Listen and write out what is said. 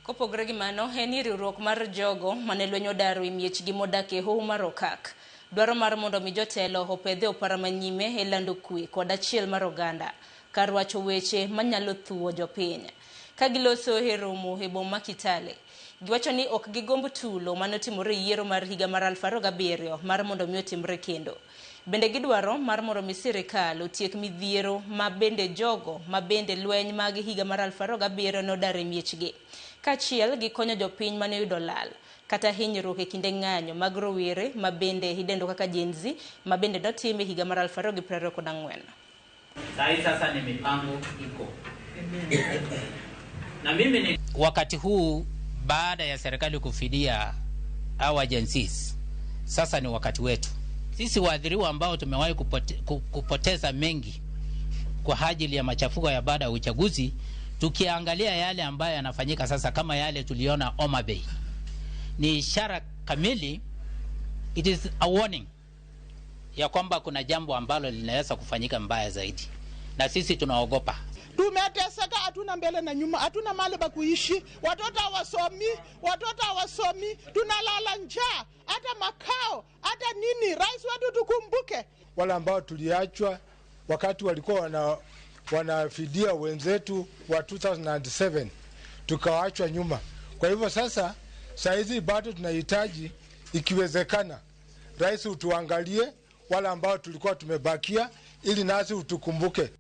Kopogore gi mano, en ni riwruok mar jogo mane lwenyo daro e miechgi modak e Hoho mar Okak dwaro mar mondo mi jotelo opedhe opara manyime e lando kwe kod achiel mar oganda kar wacho weche manyalo thuo jopiny. Ka giloso e romo e boma ma Kitale, giwacho ni ok gigomb tulo manotimore yiero mar higa mar 2007 mar mondo mi otimre kendo. Bende gidwaro mar mondo mi sirikal otiek midhiero ma bende jogo ma bende lweny mag higa mar 2007 nodare miechgi. Kachiel gikonyo jopiny mane yudo lal kata hinyruok e kinde ng'anyo mag rowere ma bende idendo kaka Gen Z ma bende notime higa mar 2024. Sasa ni mipango iko. Na mimi ni wakati huu baada ya serikali kufidia our agencies, sasa ni wakati wetu sisi waathiriwa ambao tumewahi kupoteza mengi kwa ajili ya machafuko ya baada ya uchaguzi. Tukiangalia yale ambayo yanafanyika sasa, kama yale tuliona Homa Bay, ni ishara kamili, it is a warning ya kwamba kuna jambo ambalo linaweza kufanyika mbaya zaidi, na sisi tunaogopa. Tumeteseka, hatuna mbele na nyuma, hatuna mahali pa kuishi, watoto hawasomi, tunalala njaa, hata makao, hata nini. Rais wetu tukumbuke. Wale ambao tuliachwa wakati walikuwa wanafidia wenzetu wa 2007 tukawaachwa nyuma. Kwa hivyo sasa hizi bado tunahitaji, ikiwezekana, rais utuangalie wale ambao tulikuwa tumebakia, ili nasi utukumbuke.